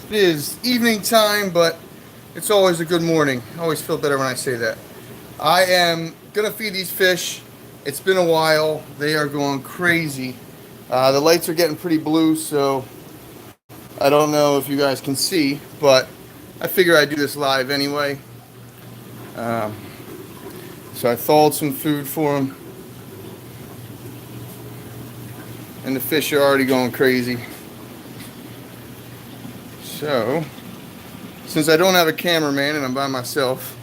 It is evening time, but it's always a good morning. I always feel better when I say that. I am gonna feed these fish. It's been a while. They are going crazy. The lights are getting pretty blue, so I don't know if you guys can see, but I figure I'd do this live anyway. Um, so I thawed some food for them, and the fish are already going crazy. So, since I don't have a cameraman and I'm by myself,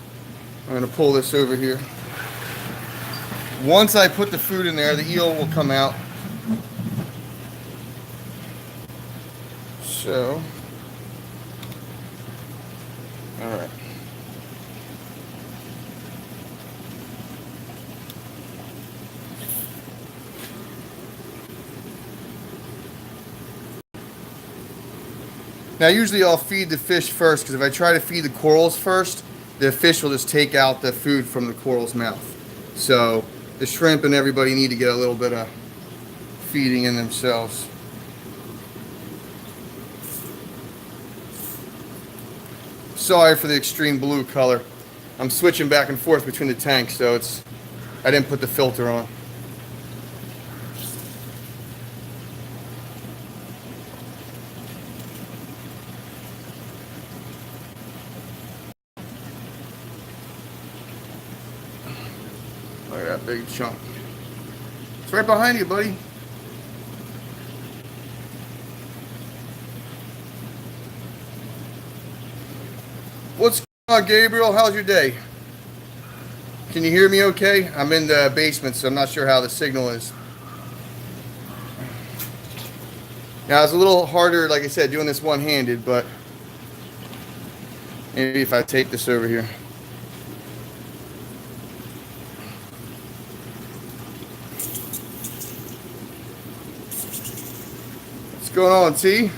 I'm going to pull this over here. Once I put the food in there, the eel will come out. So, all right. Now usually I'll feed the fish first, because if I try to feed the corals first, the fish will just take out the food from the coral's mouth. So the shrimp and everybody need to get a little bit of feeding in themselves. Sorry for the extreme blue color. I'm switching back and forth between the tanks, so I didn't put the filter on. Look at that big chunk. It's right behind you, buddy. What's going on, Gabriel? How's your day? Can you hear me okay? I'm in the basement, so I'm not sure how the signal is. Now, it's a little harder, like I said, doing this one-handed, but maybe if I take this over here. What's going on, T?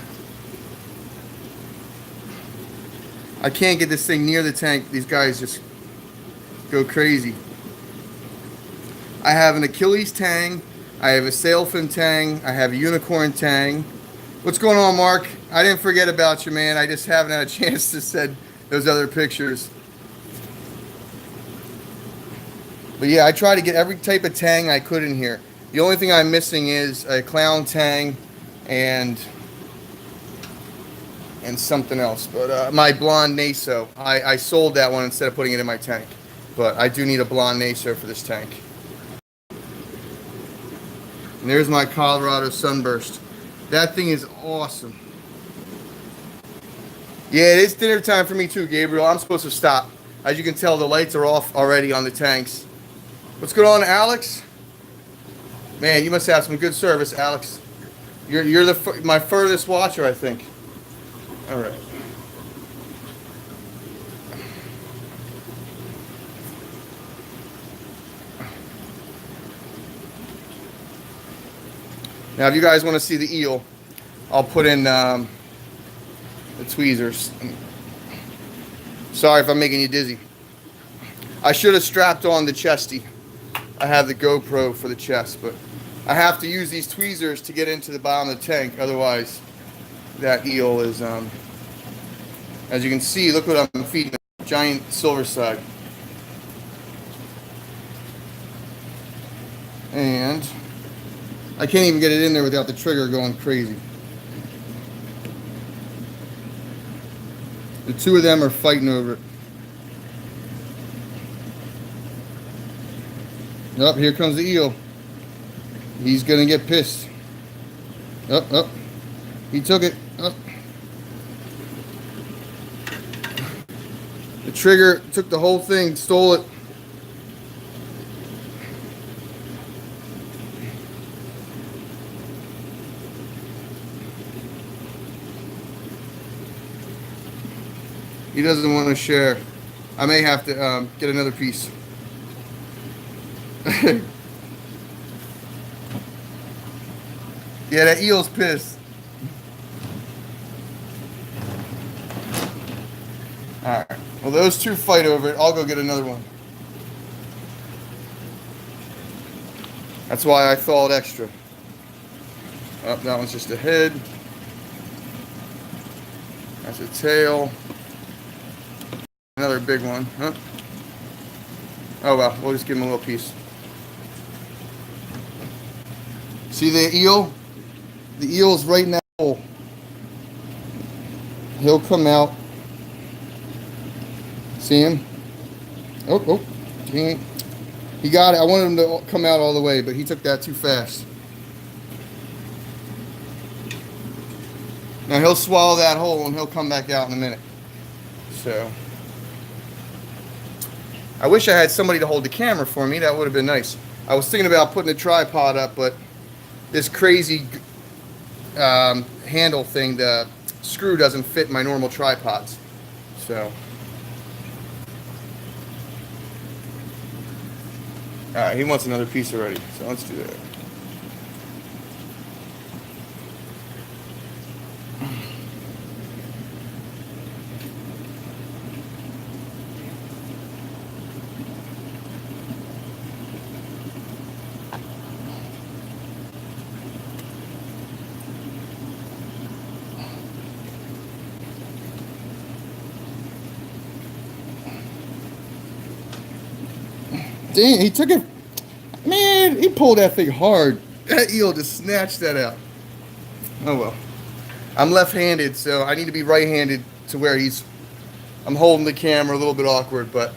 I can't get this thing near the tank. These guys just go crazy. I have an Achilles tang. I have a sailfin tang. I have a unicorn tang. What's going on, Mark? I didn't forget about you, man. I just haven't had a chance to send those other pictures. But yeah, I try to get every type of tang I could in here. The only thing I'm missing is a clown tang and something else. But my blonde naso, I sold that one instead of putting it in my tank. But I do need a blonde naso for this tank. And there's my Colorado sunburst. That thing is awesome. Yeah, it is dinner time for me too, Gabriel. I'm supposed to stop. As you can tell, the lights are off already on the tanks. What's going on, Alex? Man, you must have some good service, Alex. You're my furthest watcher, I think. All right. Now, if you guys want to see the eel, I'll put in the tweezers. Sorry if I'm making you dizzy. I should have strapped on the chesty. I have the GoPro for the chest, but I have to use these tweezers to get into the bottom of the tank. Otherwise, that eel is, as you can see, look what I'm feeding, a giant silver side. And I can't even get it in there without the trigger going crazy. The two of them are fighting over it. Up, here comes the eel. He's gonna get pissed. Up. He took it. Up. The trigger took the whole thing, stole it. He doesn't want to share. I may have to get another piece. Yeah, that eel's pissed. Alright. Well, those two fight over it. I'll go get another one. That's why I thawed extra. Oh, that one's just a head. That's a tail. Another big one. Huh? Oh well, we'll just give him a little piece. See the eel? The eel's right in that hole. He'll come out. See him? Oh, he got it. I wanted him to come out all the way, but he took that too fast. Now he'll swallow that whole and he'll come back out in a minute. So I wish I had somebody to hold the camera for me. That would have been nice. I was thinking about putting a tripod up, but this crazy handle thing, the screw doesn't fit my normal tripods. So alright, he wants another piece already, so let's do that. Dang, he took it. Man, he pulled that thing hard. That eel just snatched that out. Oh well. I'm left-handed, so I need to be right-handed to where I'm holding the camera, a little bit awkward, but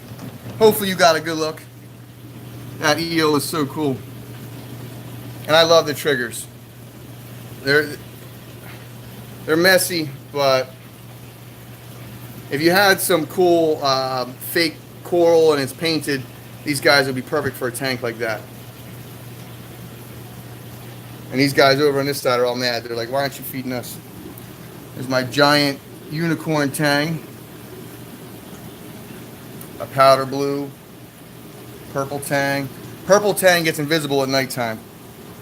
hopefully you got a good look. That eel is so cool. And I love the triggers. They're messy, but if you had some cool fake coral and it's painted, these guys would be perfect for a tank like that. And these guys over on this side are all mad. They're like, why aren't you feeding us? There's my giant unicorn tang. A powder blue. Purple tang. Purple tang gets invisible at nighttime.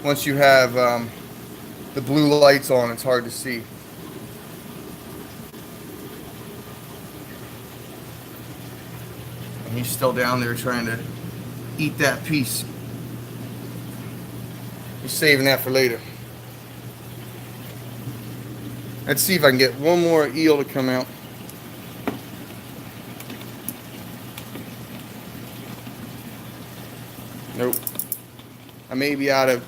Once you have the blue lights on, it's hard to see. And he's still down there trying to eat that piece. He's saving that for later. Let's see if I can get one more eel to come out. Nope. I may be out of...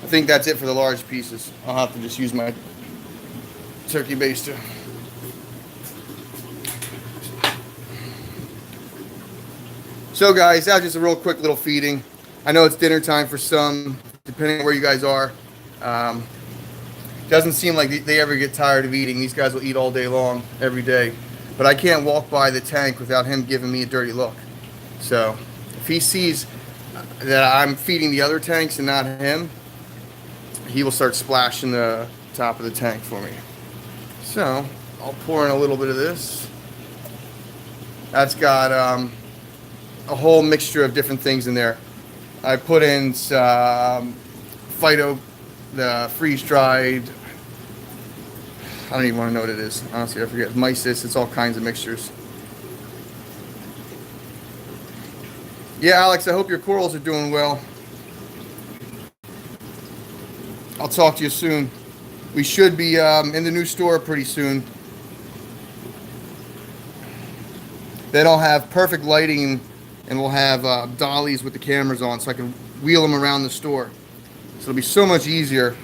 I think that's it for the large pieces. I'll have to just use my turkey baster. So guys, that was just a real quick little feeding. I know it's dinner time for some, depending on where you guys are. Doesn't seem like they ever get tired of eating. These guys will eat all day long, every day. But I can't walk by the tank without him giving me a dirty look. So if he sees that I'm feeding the other tanks and not him, he will start splashing the top of the tank for me. So I'll pour in a little bit of this. That's got a whole mixture of different things in there. I put in some Phyto, the freeze-dried, I don't even want to know what it is. Honestly, I forget. Mysis, it's all kinds of mixtures. Yeah, Alex, I hope your corals are doing well. I'll talk to you soon. We should be in the new store pretty soon. Then I'll have perfect lighting and we'll have dollies with the cameras on so I can wheel them around the store. So it'll be so much easier.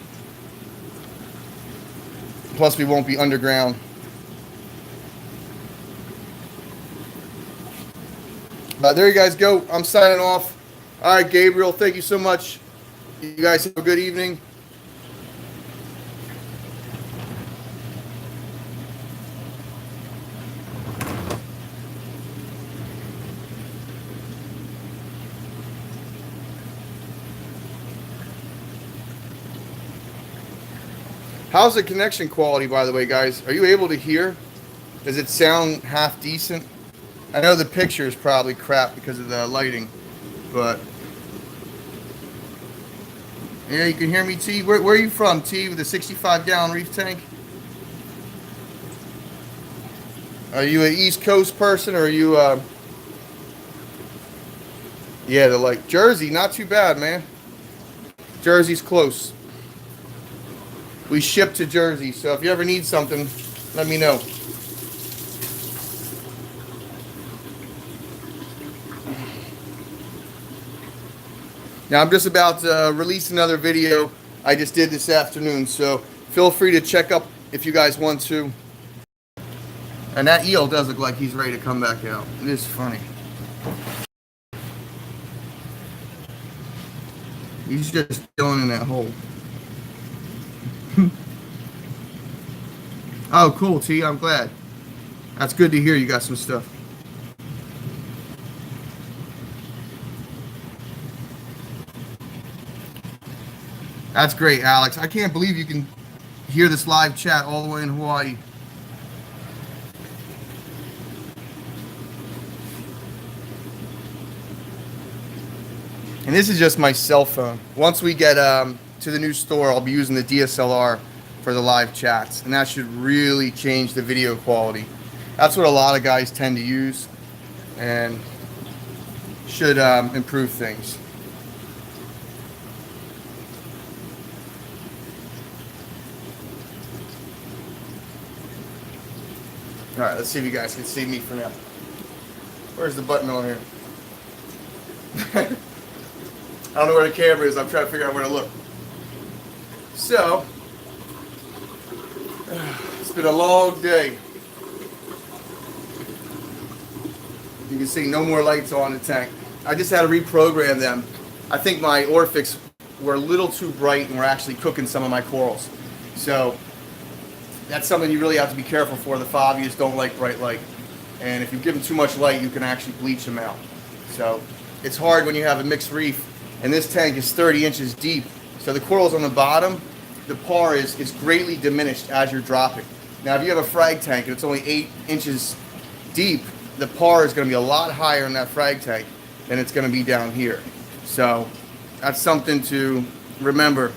Plus we won't be underground. But there you guys go. I'm signing off. All right, Gabriel, thank you so much. You guys have a good evening. How's the connection quality, by the way, guys? Are you able to hear? Does it sound half decent? I know the picture is probably crap because of the lighting, but yeah, you can hear me, T. Where are you from, T, with a 65-gallon reef tank? Are you an East Coast person, or are you yeah, the like Jersey, not too bad, man. Jersey's close. We ship to Jersey, so if you ever need something, let me know. Now I'm just about to release another video I just did this afternoon, so feel free to check up if you guys want to. And that eel does look like he's ready to come back out. It is funny. He's just chilling in that hole. Oh, cool, T. I'm glad. That's good to hear you got some stuff. That's great, Alex. I can't believe you can hear this live chat all the way in Hawaii. And this is just my cell phone. Once we get to the new store, I'll be using the DSLR for the live chats, and that should really change the video quality. That's what a lot of guys tend to use, and should improve things. All right, let's see if you guys can see me for now. Where's the button on here? I don't know where the camera is. I'm trying to figure out where to look. So, it's been a long day. You can see no more lights on the tank. I just had to reprogram them. I think my Orphix were a little too bright and were actually cooking some of my corals. So, that's something you really have to be careful for. The phobias don't like bright light. And if you give them too much light, you can actually bleach them out. So, it's hard when you have a mixed reef. And this tank is 30 inches deep. So the corals on the bottom, the par is greatly diminished as you're dropping. Now if you have a frag tank and it's only 8 inches deep, the par is going to be a lot higher in that frag tank than it's going to be down here. So that's something to remember.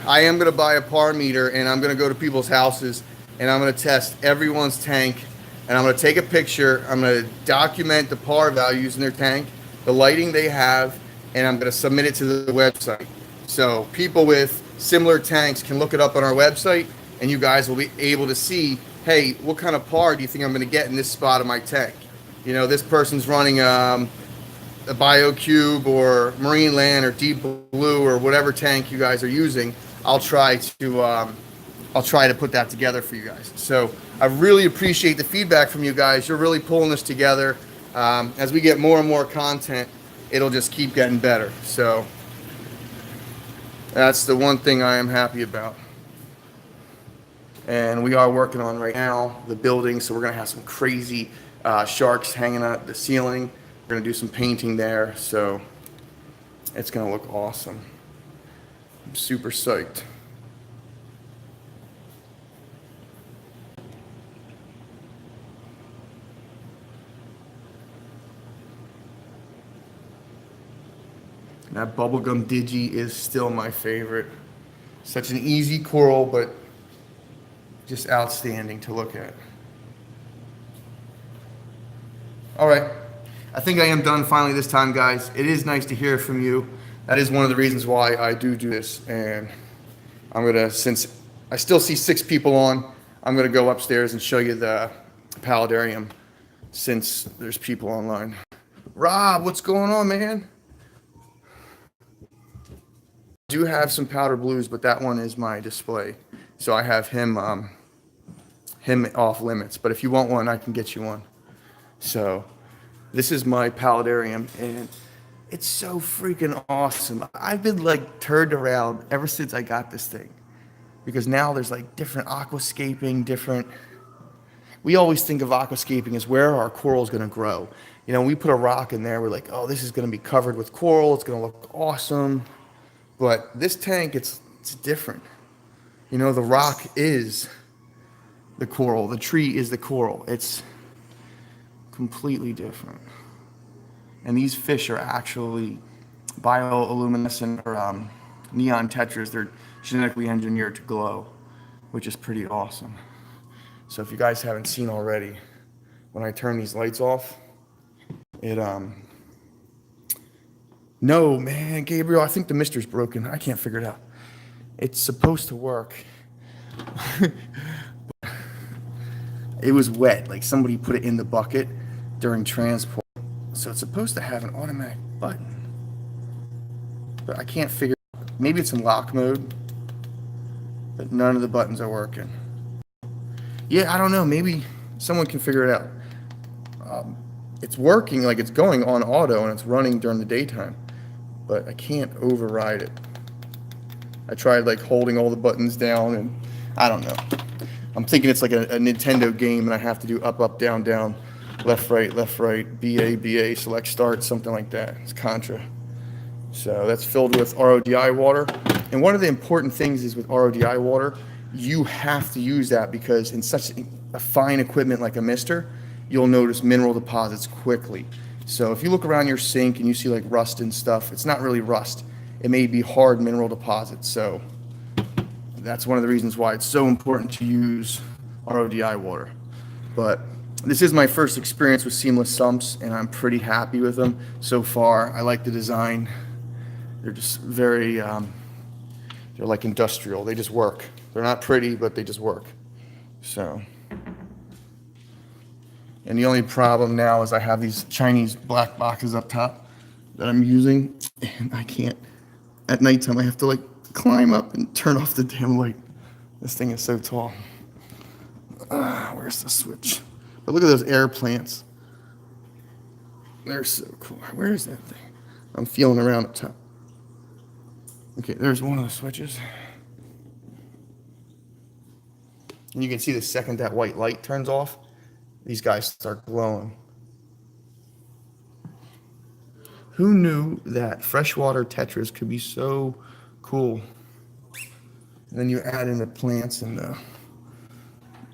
I am going to buy a par meter, and I'm going to go to people's houses and I'm going to test everyone's tank, and I'm going to take a picture. I'm going to document the par values in their tank, the lighting they have, and I'm going to submit it to the website. So people with similar tanks can look it up on our website, and you guys will be able to see, hey, what kind of par do you think I'm going to get in this spot of my tank? You know, this person's running a BioCube or Marine Land or Deep Blue or whatever tank you guys are using. I'll try to put that together for you guys. So I really appreciate the feedback from you guys. You're really pulling this together. As we get more and more content, it'll just keep getting better. So that's the one thing I am happy about. And we are working on right now the building, so we're gonna have some crazy sharks hanging out the ceiling. We're gonna do some painting there, so it's gonna look awesome. I'm super psyched. That bubblegum digi is still my favorite. Such an easy coral, but just outstanding to look at. All right, I think I am done finally this time, guys. It is nice to hear from you. That is one of the reasons why I do this. And I'm gonna, since I still see 6 people on, I'm gonna go upstairs and show you the paludarium since there's people online. Rob, what's going on, man? I do have some powder blues, but that one is my display, so I have him off limits. But if you want one, I can get you one. So this is my paludarium, and it's so freaking awesome. I've been like turned around ever since I got this thing, because now there's like different aquascaping, different. We always think of aquascaping as where our coral is going to grow. You know, when we put a rock in there, we're like, oh, this is going to be covered with coral. It's going to look awesome. But this tank, it's different. You know, the rock is the coral. The tree is the coral. It's completely different. And these fish are actually bioluminescent or neon tetras. They're genetically engineered to glow, which is pretty awesome. So if you guys haven't seen already, when I turn these lights off, it no, man, Gabriel, I think the mister's broken. I can't figure it out. It's supposed to work. It was wet, like somebody put it in the bucket during transport. So it's supposed to have an automatic button. But I can't figure out. Maybe it's in lock mode, but none of the buttons are working. Yeah, I don't know. Maybe someone can figure it out. It's working, like it's going on auto and it's running during the daytime, but I can't override it. I tried like holding all the buttons down and I don't know. I'm thinking it's like a Nintendo game and I have to do up, up, down, down, left, right, BA, BA, select start, something like that. It's Contra. So that's filled with RODI water. And one of the important things is with RODI water, you have to use that because in such a fine equipment like a mister, you'll notice mineral deposits quickly. So if you look around your sink and you see like rust and stuff, it's not really rust. It may be hard mineral deposits. So that's one of the reasons why it's so important to use RODI water. But this is my first experience with seamless sumps and I'm pretty happy with them so far. I like the design. They're just very, they're like industrial. They just work. They're not pretty, but they just work. So, and the only problem now is I have these Chinese black boxes up top that I'm using and I can't, at nighttime I have to like climb up and turn off the damn light. This thing is so tall. Where's the switch? But look at those air plants. They're so cool. Where is that thing? I'm feeling around up top. Okay, there's one of the switches. And you can see the second that white light turns off, these guys start glowing. Who knew that freshwater tetras could be so cool? And then you add in the plants and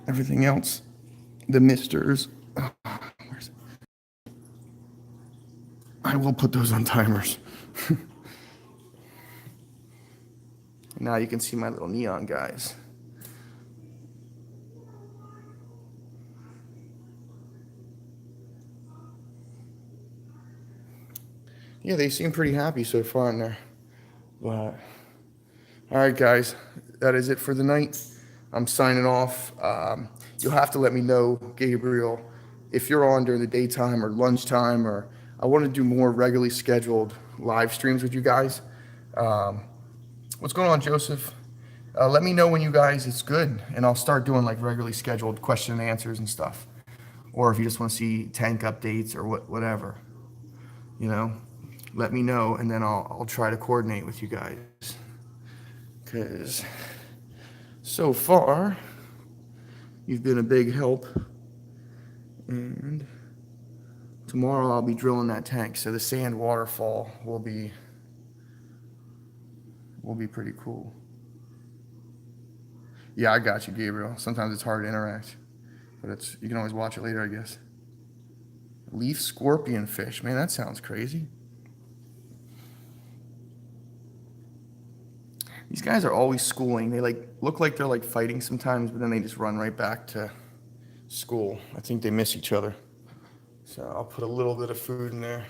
everything else, the misters. Where's it? I will put those on timers. Now you can see my little neon guys. Yeah, they seem pretty happy so far in there. But, all right, guys, that is it for the night. I'm signing off. You'll have to let me know, Gabriel, if you're on during the daytime or lunchtime, or I want to do more regularly scheduled live streams with you guys. What's going on, Joseph? Let me know when you guys, it's good, and I'll start doing like regularly scheduled question and answers and stuff. Or if you just want to see tank updates or whatever, you know, let me know, and then I'll try to coordinate with you guys. Because so far, you've been a big help. And tomorrow I'll be drilling that tank, so the sand waterfall will be pretty cool. Yeah, I got you, Gabriel. Sometimes it's hard to interact, but you can always watch it later, I guess. Leaf scorpion fish, man, that sounds crazy. These guys are always schooling. They like look like they're like fighting sometimes, but then they just run right back to school. I think they miss each other. So I'll put a little bit of food in there.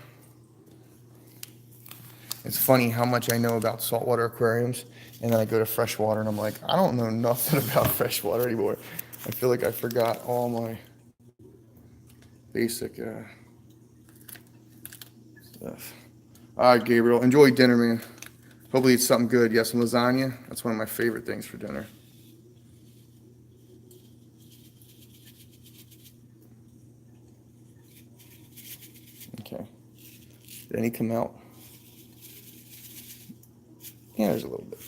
It's funny how much I know about saltwater aquariums, and then I go to freshwater and I'm like, I don't know nothing about freshwater anymore. I feel like I forgot all my basic stuff. All right, Gabriel, enjoy dinner, man. Hopefully it's something good. You have some lasagna? That's one of my favorite things for dinner. Okay. Did any come out? Yeah, there's a little bit.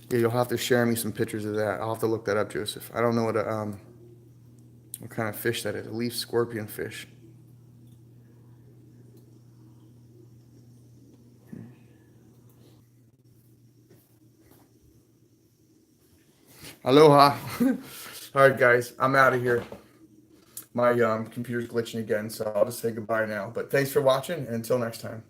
Yeah, you'll have to share me some pictures of that. I'll have to look that up, Joseph. I don't know what kind of fish that is. A leaf scorpion fish. Aloha. All right, guys, I'm out of here. My computer's glitching again, so I'll just say goodbye now. But thanks for watching, and until next time.